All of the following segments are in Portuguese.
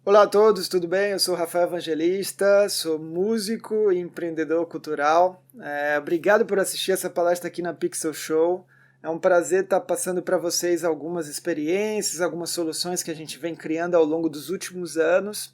Olá a todos, tudo bem? Eu sou Rafael Evangelista, sou músico e empreendedor cultural. Obrigado por assistir essa palestra aqui na Pixel Show. É um prazer estar passando para vocês algumas experiências, algumas soluções que a gente vem criando ao longo dos últimos anos.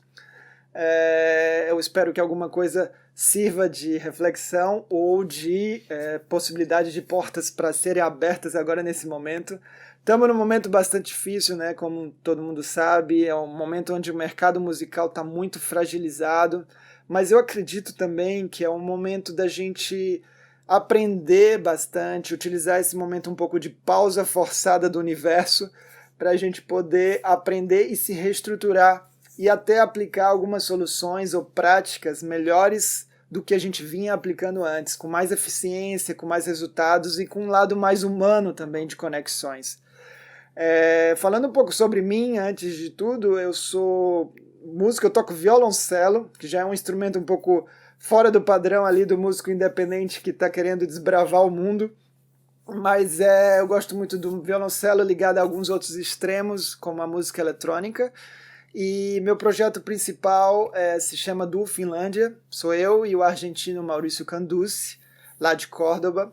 Eu espero que alguma coisa sirva de reflexão ou de possibilidade de portas para serem abertas agora nesse momento. Estamos num momento bastante difícil, né? Como todo mundo sabe, é um momento onde o mercado musical está muito fragilizado, mas eu acredito também que é um momento da gente aprender bastante, utilizar esse momento um pouco de pausa forçada do universo para a gente poder aprender e se reestruturar e até aplicar algumas soluções ou práticas melhores do que a gente vinha aplicando antes, com mais eficiência, com mais resultados e com um lado mais humano também de conexões. Falando um pouco sobre mim, antes de tudo, eu sou músico, eu toco violoncelo, que já é um instrumento um pouco fora do padrão ali do músico independente que está querendo desbravar o mundo, mas eu gosto muito do violoncelo ligado a alguns outros extremos, como a música eletrônica, e meu projeto principal se chama Duo Finlândia, sou eu e o argentino Maurício Canducci, lá de Córdoba.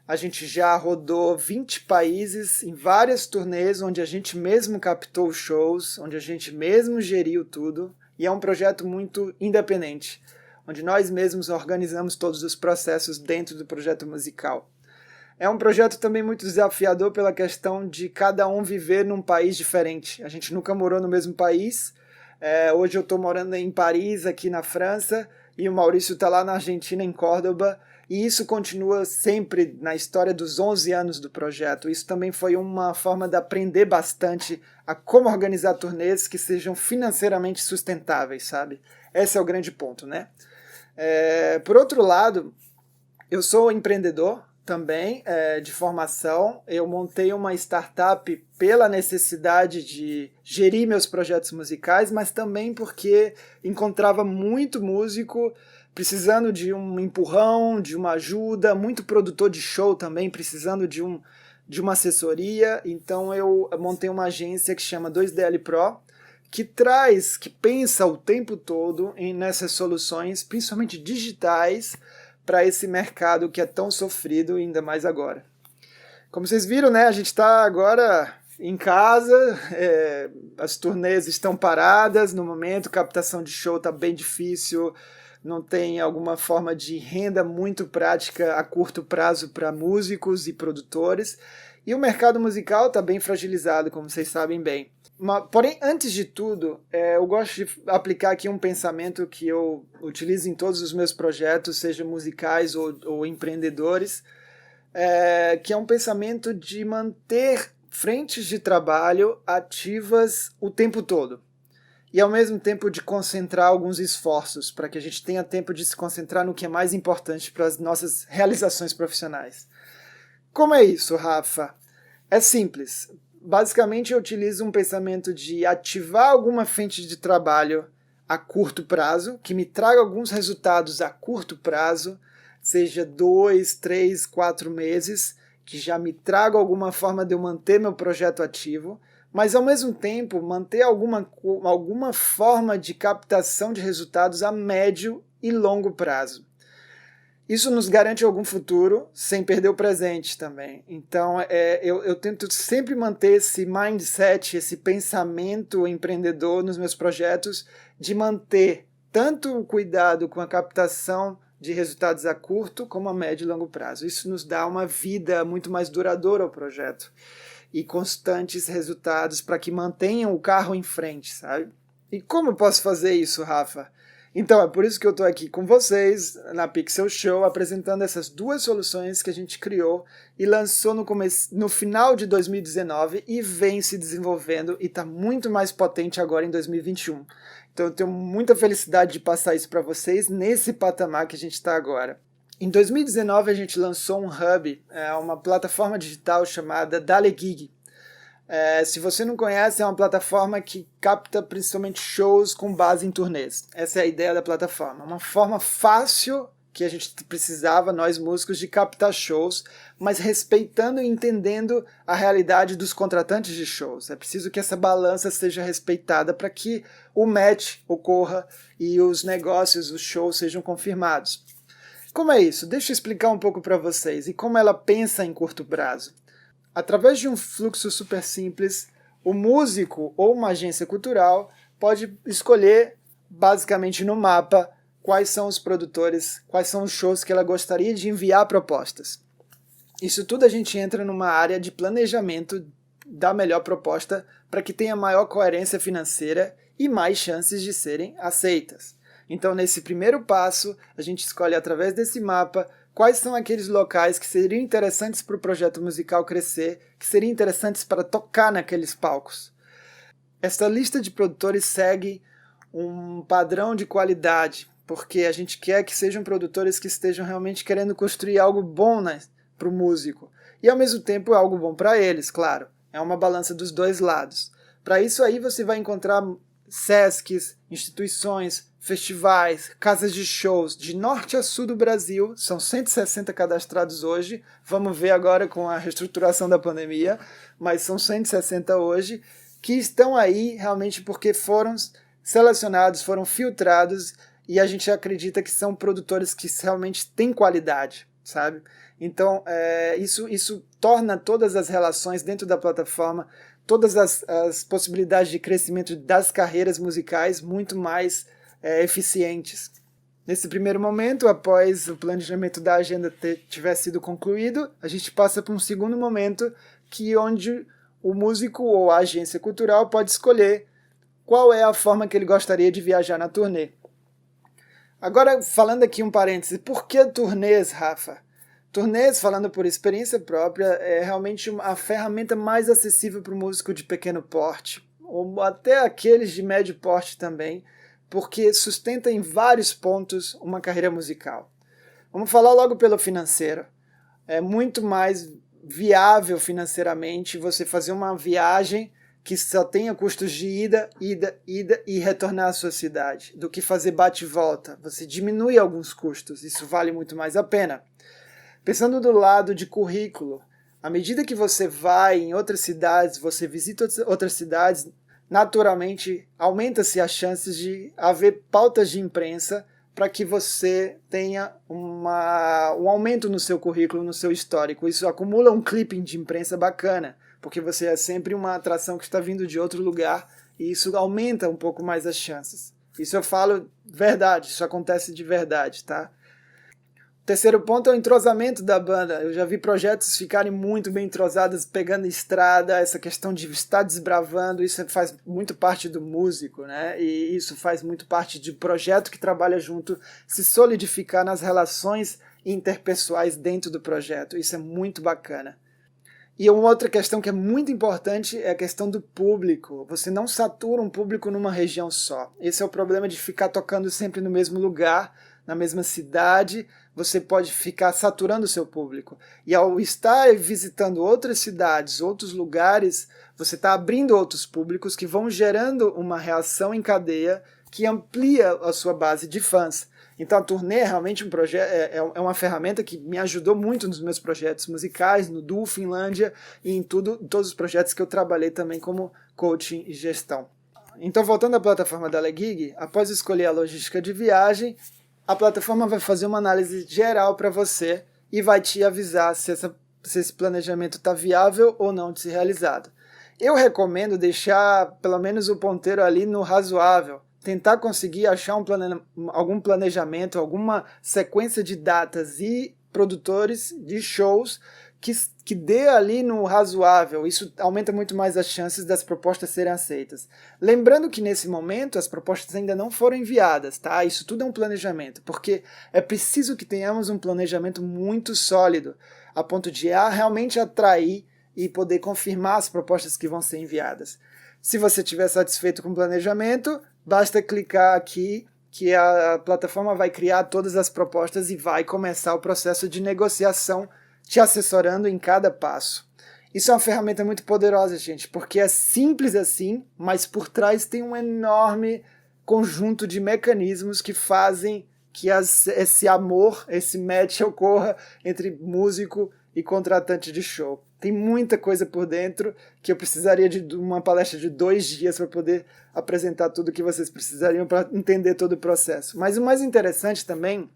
A gente já rodou 20 países em várias turnês, onde a gente mesmo captou shows, onde a gente mesmo geriu tudo, e é um projeto muito independente, onde nós mesmos organizamos todos os processos dentro do projeto musical. É um projeto também muito desafiador pela questão de cada um viver num país diferente. A gente nunca morou no mesmo país. Hoje eu estou morando em Paris, aqui na França, e o Maurício está lá na Argentina, em Córdoba, e isso continua sempre na história dos 11 anos do projeto. Isso também foi uma forma de aprender bastante a como organizar turnês que sejam financeiramente sustentáveis, sabe? Esse é o grande ponto, né? Por outro lado, eu sou empreendedor também, de formação. Eu montei uma startup pela necessidade de gerir meus projetos musicais, mas também porque encontrava muito músico precisando de um empurrão, de uma ajuda, muito produtor de show também precisando de uma assessoria. Então eu montei uma agência que chama 2DL Pro, que pensa o tempo todo nessas soluções, principalmente digitais, para esse mercado que é tão sofrido, ainda mais agora. Como vocês viram, né, a gente está agora em casa, as turnês estão paradas no momento, captação de show está bem difícil, não tem alguma forma de renda muito prática a curto prazo para músicos e produtores, e o mercado musical está bem fragilizado, como vocês sabem bem. Porém, antes de tudo, eu gosto de aplicar aqui um pensamento que eu utilizo em todos os meus projetos, seja musicais ou empreendedores, que é um pensamento de manter frentes de trabalho ativas o tempo todo. E ao mesmo tempo de concentrar alguns esforços, para que a gente tenha tempo de se concentrar no que é mais importante para as nossas realizações profissionais. Como é isso, Rafa? É simples. Basicamente, eu utilizo um pensamento de ativar alguma frente de trabalho a curto prazo, que me traga alguns resultados a curto prazo, seja 2, 3, 4 meses, que já me traga alguma forma de eu manter meu projeto ativo, mas ao mesmo tempo manter alguma forma de captação de resultados a médio e longo prazo. Isso nos garante algum futuro, sem perder o presente também. Então, eu tento sempre manter esse mindset, esse pensamento empreendedor nos meus projetos, de manter tanto o cuidado com a captação de resultados a curto, como a médio e longo prazo. Isso nos dá uma vida muito mais duradoura ao projeto e constantes resultados para que mantenham o carro em frente, sabe? E como eu posso fazer isso, Rafa? Então, é por isso que eu estou aqui com vocês na Pixel Show, apresentando essas duas soluções que a gente criou e lançou no final de 2019 e vem se desenvolvendo e está muito mais potente agora em 2021. Então, eu tenho muita felicidade de passar isso para vocês nesse patamar que a gente está agora. Em 2019, a gente lançou um hub, uma plataforma digital chamada DaleGig. Se você não conhece, é uma plataforma que capta principalmente shows com base em turnês. Essa é a ideia da plataforma. Uma forma fácil que a gente precisava, nós músicos, de captar shows, mas respeitando e entendendo a realidade dos contratantes de shows. É preciso que essa balança seja respeitada para que o match ocorra e os negócios, os shows sejam confirmados. Como é isso? Deixa eu explicar um pouco para vocês e como ela pensa em curto prazo. Através de um fluxo super simples, o músico ou uma agência cultural pode escolher, basicamente no mapa, quais são os produtores, quais são os shows que ela gostaria de enviar propostas. Isso tudo a gente entra numa área de planejamento da melhor proposta para que tenha maior coerência financeira e mais chances de serem aceitas. Então, nesse primeiro passo, a gente escolhe através desse mapa quais são aqueles locais que seriam interessantes para o projeto musical crescer, que seriam interessantes para tocar naqueles palcos. Essa lista de produtores segue um padrão de qualidade, porque a gente quer que sejam produtores que estejam realmente querendo construir algo bom, né, para o músico. E ao mesmo tempo algo bom para eles, claro. É uma balança dos dois lados. Para isso aí você vai encontrar SESCs, instituições, festivais, casas de shows de norte a sul do Brasil, são 160 cadastrados hoje, vamos ver agora com a reestruturação da pandemia, mas são 160 hoje, que estão aí realmente porque foram selecionados, foram filtrados, e a gente acredita que são produtores que realmente têm qualidade, sabe? Então, isso torna todas as relações dentro da plataforma, todas as possibilidades de crescimento das carreiras musicais muito mais eficientes. Nesse primeiro momento, após o planejamento da agenda tiver sido concluído, a gente passa para um segundo momento, onde o músico ou a agência cultural pode escolher qual é a forma que ele gostaria de viajar na turnê. Agora, falando aqui um parêntese, por que turnês, Rafa? Turnês, falando por experiência própria, é realmente a ferramenta mais acessível para o músico de pequeno porte, ou até aqueles de médio porte também, porque sustenta em vários pontos uma carreira musical. Vamos falar logo pelo financeiro. É muito mais viável financeiramente você fazer uma viagem que só tenha custos de ida e retornar à sua cidade, do que fazer bate e volta. Você diminui alguns custos, isso vale muito mais a pena. Pensando do lado de currículo, à medida que você vai em outras cidades, você visita outras cidades, naturalmente aumenta-se as chances de haver pautas de imprensa para que você tenha um aumento no seu currículo, no seu histórico. Isso acumula um clipping de imprensa bacana, porque você é sempre uma atração que está vindo de outro lugar e isso aumenta um pouco mais as chances. Isso eu falo verdade, isso acontece de verdade, tá? Terceiro ponto é o entrosamento da banda. Eu já vi projetos ficarem muito bem entrosados, pegando estrada, essa questão de estar desbravando, isso faz muito parte do músico, né? E isso faz muito parte de projeto que trabalha junto, se solidificar nas relações interpessoais dentro do projeto. Isso é muito bacana. E uma outra questão que é muito importante é a questão do público. Você não satura um público numa região só. Esse é o problema de ficar tocando sempre no mesmo lugar, na mesma cidade, você pode ficar saturando o seu público. E ao estar visitando outras cidades, outros lugares, você está abrindo outros públicos que vão gerando uma reação em cadeia que amplia a sua base de fãs. Então a turnê é realmente é uma ferramenta que me ajudou muito nos meus projetos musicais, no Duo Finlândia e em todos os projetos que eu trabalhei também como coaching e gestão. Então, voltando à plataforma da Legig, após escolher a logística de viagem, a plataforma vai fazer uma análise geral para você e vai te avisar se esse planejamento está viável ou não de ser realizado. Eu recomendo deixar pelo menos o ponteiro ali no razoável, tentar conseguir achar algum planejamento, alguma sequência de datas e produtores de shows que dê ali no razoável. Isso aumenta muito mais as chances das propostas serem aceitas. Lembrando que nesse momento as propostas ainda não foram enviadas, tá? Isso tudo é um planejamento, porque é preciso que tenhamos um planejamento muito sólido, a ponto de realmente atrair e poder confirmar as propostas que vão ser enviadas. Se você estiver satisfeito com o planejamento, basta clicar aqui que a plataforma vai criar todas as propostas e vai começar o processo de negociação, te assessorando em cada passo. Isso é uma ferramenta muito poderosa, gente, porque é simples assim, mas por trás tem um enorme conjunto de mecanismos que fazem que esse amor, esse match ocorra entre músico e contratante de show. Tem muita coisa por dentro que eu precisaria de uma palestra de 2 dias para poder apresentar tudo que vocês precisariam para entender todo o processo. Mas o mais interessante também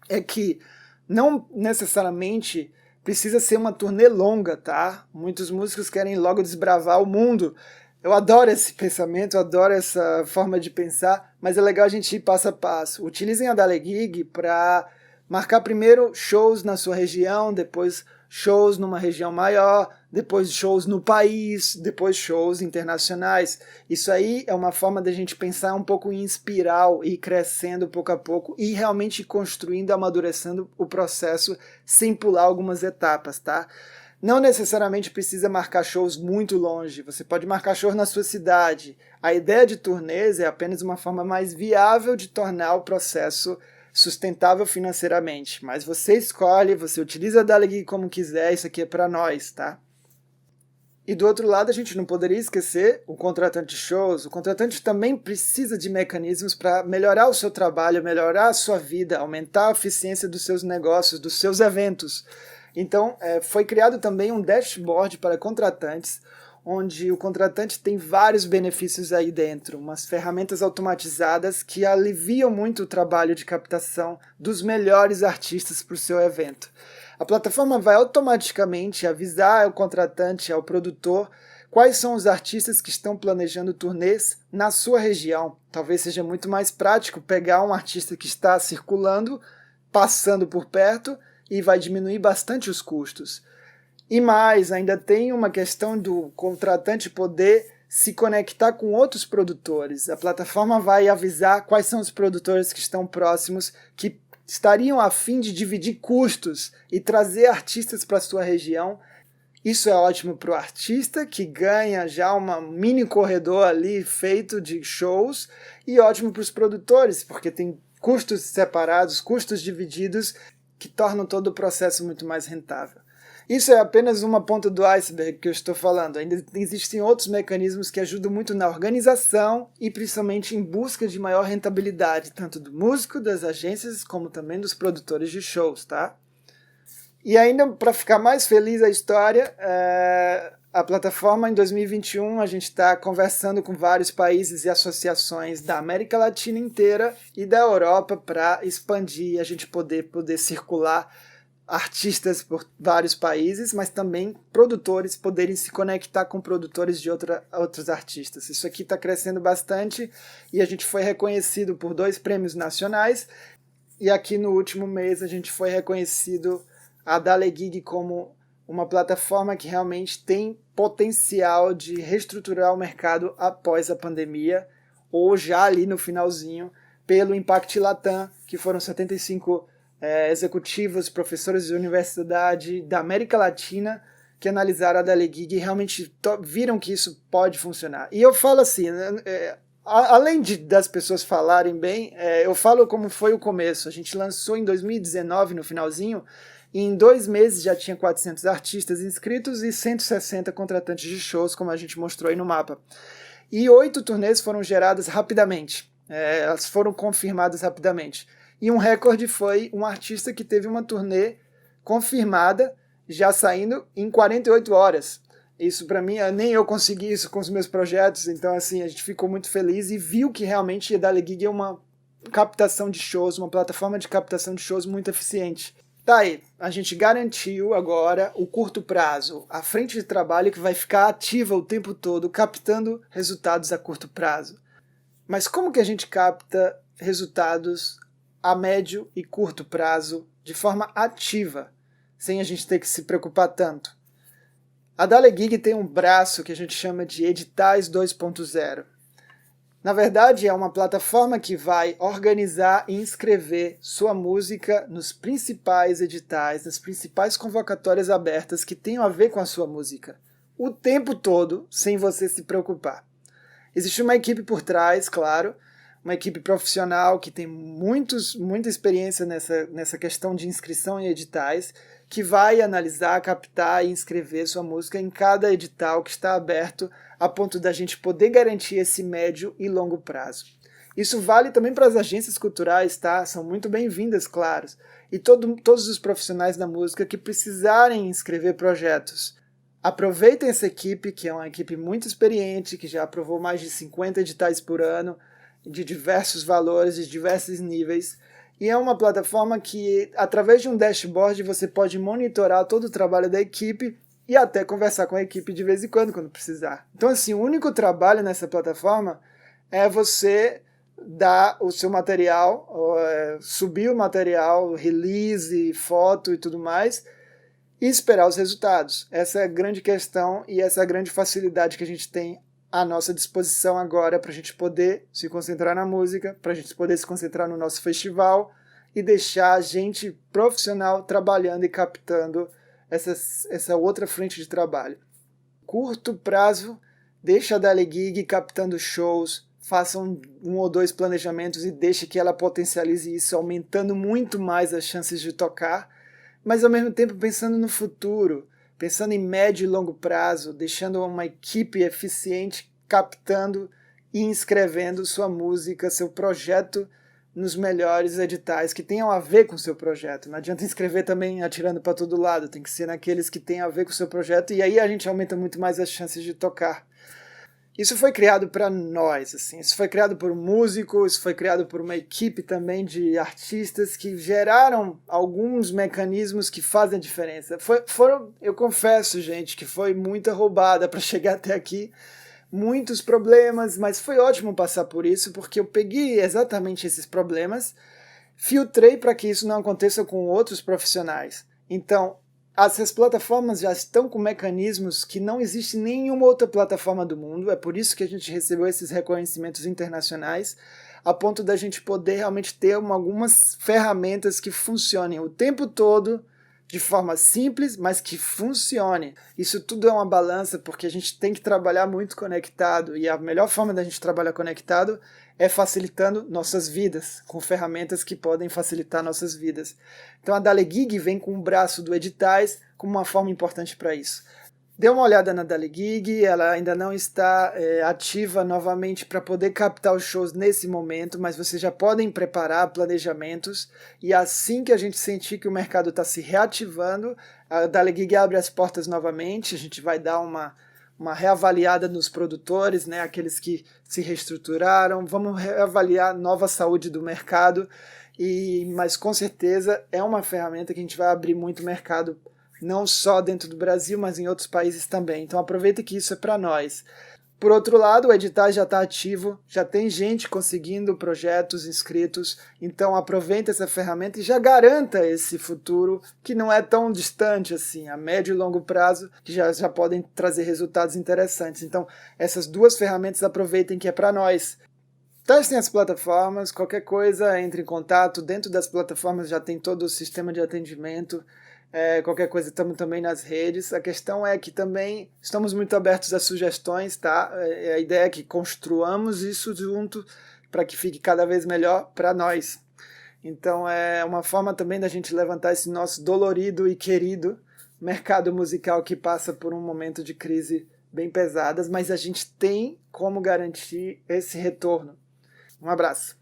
é que não necessariamente precisa ser uma turnê longa, tá? Muitos músicos querem logo desbravar o mundo. Eu adoro esse pensamento, eu adoro essa forma de pensar, mas é legal a gente ir passo a passo. Utilizem a Dale Gig para marcar primeiro shows na sua região, depois shows numa região maior, depois shows no país, depois shows internacionais. Isso aí é uma forma da gente pensar um pouco em espiral e ir crescendo pouco a pouco e realmente construindo, amadurecendo o processo sem pular algumas etapas, tá? Não necessariamente precisa marcar shows muito longe, você pode marcar shows na sua cidade. A ideia de turnês é apenas uma forma mais viável de tornar o processo sustentável financeiramente, mas você escolhe, você utiliza a Dale Gig como quiser, isso aqui é para nós, tá? E do outro lado, a gente não poderia esquecer o contratante de shows. O contratante também precisa de mecanismos para melhorar o seu trabalho, melhorar a sua vida, aumentar a eficiência dos seus negócios, dos seus eventos. Então, foi criado também um dashboard para contratantes, onde o contratante tem vários benefícios aí dentro, umas ferramentas automatizadas que aliviam muito o trabalho de captação dos melhores artistas para o seu evento. A plataforma vai automaticamente avisar ao contratante, ao produtor, quais são os artistas que estão planejando turnês na sua região. Talvez seja muito mais prático pegar um artista que está circulando, passando por perto, e vai diminuir bastante os custos. E mais, ainda tem uma questão do contratante poder se conectar com outros produtores. A plataforma vai avisar quais são os produtores que estão próximos, que estariam a fim de dividir custos e trazer artistas para a sua região. Isso é ótimo para o artista, que ganha já um mini corredor ali feito de shows, e ótimo para os produtores, porque tem custos separados, custos divididos, que tornam todo o processo muito mais rentável. Isso é apenas uma ponta do iceberg que eu estou falando. Ainda existem outros mecanismos que ajudam muito na organização e principalmente em busca de maior rentabilidade, tanto do músico, das agências, como também dos produtores de shows, tá? E ainda, para ficar mais feliz a história, a plataforma em 2021 a gente está conversando com vários países e associações da América Latina inteira e da Europa para expandir e a gente poder circular artistas por vários países, mas também produtores poderem se conectar com produtores de outros artistas. Isso aqui está crescendo bastante e a gente foi reconhecido por 2 prêmios nacionais e aqui no último mês a gente foi reconhecido a Dale Gig como uma plataforma que realmente tem potencial de reestruturar o mercado após a pandemia ou já ali no finalzinho pelo Impact Latam, que foram 75 executivos, professores de universidade da América Latina que analisaram a Dale Gig e realmente viram que isso pode funcionar. E eu falo assim, além das pessoas falarem bem, eu falo como foi o começo. A gente lançou em 2019, no finalzinho, e em 2 meses já tinha 400 artistas inscritos e 160 contratantes de shows, como a gente mostrou aí no mapa. E 8 turnês foram geradas rapidamente, elas foram confirmadas rapidamente. E um recorde foi um artista que teve uma turnê confirmada, já saindo em 48 horas. Isso para mim, nem eu consegui isso com os meus projetos, então assim, a gente ficou muito feliz e viu que realmente a Dale Gig é uma captação de shows, uma plataforma de captação de shows muito eficiente. Tá aí, a gente garantiu agora o curto prazo, a frente de trabalho que vai ficar ativa o tempo todo, captando resultados a curto prazo. Mas como que a gente capta resultados a médio e curto prazo de forma ativa, sem a gente ter que se preocupar tanto? A Dale Gig tem um braço que a gente chama de Editais 2.0. Na verdade, é uma plataforma que vai organizar e inscrever sua música nos principais editais, nas principais convocatórias abertas que tenham a ver com a sua música, o tempo todo, sem você se preocupar. Existe uma equipe por trás, claro, uma equipe profissional que tem muita experiência nessa questão de inscrição em editais, que vai analisar, captar e inscrever sua música em cada edital que está aberto, a ponto da gente poder garantir esse médio e longo prazo. Isso vale também para as agências culturais, tá? São muito bem-vindas, claro. E todos os profissionais da música que precisarem inscrever projetos. Aproveitem essa equipe, que é uma equipe muito experiente, que já aprovou mais de 50 editais por ano, de diversos valores, de diversos níveis. E é uma plataforma que, através de um dashboard, você pode monitorar todo o trabalho da equipe e até conversar com a equipe de vez em quando precisar. Então, assim, o único trabalho nessa plataforma é você dar o seu material, subir o material, release, foto e tudo mais, e esperar os resultados. Essa é a grande questão e essa é a grande facilidade que a gente tem à nossa disposição agora para a gente poder se concentrar na música, para a gente poder se concentrar no nosso festival e deixar a gente profissional trabalhando e captando essa outra frente de trabalho. Curto prazo, deixa a Dali Gig captando shows, faça um ou dois planejamentos e deixe que ela potencialize isso, aumentando muito mais as chances de tocar, mas ao mesmo tempo pensando no futuro, pensando em médio e longo prazo, deixando uma equipe eficiente captando e inscrevendo sua música, seu projeto nos melhores editais que tenham a ver com o seu projeto. Não adianta inscrever também atirando para todo lado, tem que ser naqueles que tenham a ver com o seu projeto e aí a gente aumenta muito mais as chances de tocar. Isso foi criado para nós, assim. Isso foi criado por um músico, isso foi criado por uma equipe também de artistas que geraram alguns mecanismos que fazem a diferença. Eu confesso, gente, que foi muita roubada para chegar até aqui, muitos problemas, mas foi ótimo passar por isso, porque eu peguei exatamente esses problemas, filtrei para que isso não aconteça com outros profissionais. Então, essas plataformas já estão com mecanismos que não existe em nenhuma outra plataforma do mundo, é por isso que a gente recebeu esses reconhecimentos internacionais, a ponto da gente poder realmente ter algumas ferramentas que funcionem o tempo todo, de forma simples, mas que funcione. Isso tudo é uma balança, porque a gente tem que trabalhar muito conectado, e a melhor forma da gente trabalhar conectado é facilitando nossas vidas, com ferramentas que podem facilitar nossas vidas. Então a Dali Gig vem com o braço do editais como uma forma importante para isso. Dê uma olhada na Dali Gig, ela ainda não está ativa novamente para poder captar os shows nesse momento, mas vocês já podem preparar planejamentos e assim que a gente sentir que o mercado está se reativando, a Dali Gig abre as portas novamente, a gente vai dar uma reavaliada nos produtores, né, aqueles que se reestruturaram, vamos reavaliar a nova saúde do mercado, mas com certeza é uma ferramenta que a gente vai abrir muito mercado, não só dentro do Brasil, mas em outros países também. Então aproveita que isso é para nós. Por outro lado, o edital já está ativo, já tem gente conseguindo projetos inscritos, então aproveita essa ferramenta e já garanta esse futuro que não é tão distante assim, a médio e longo prazo, que já podem trazer resultados interessantes. Então essas duas ferramentas aproveitem que é para nós. Testem as plataformas, qualquer coisa entre em contato, dentro das plataformas já tem todo o sistema de atendimento, qualquer coisa estamos também nas redes. A questão é que também estamos muito abertos a sugestões, tá? A ideia é que construamos isso junto para que fique cada vez melhor para nós. Então é uma forma também da gente levantar esse nosso dolorido e querido mercado musical que passa por um momento de crise bem pesadas, mas a gente tem como garantir esse retorno. Um abraço.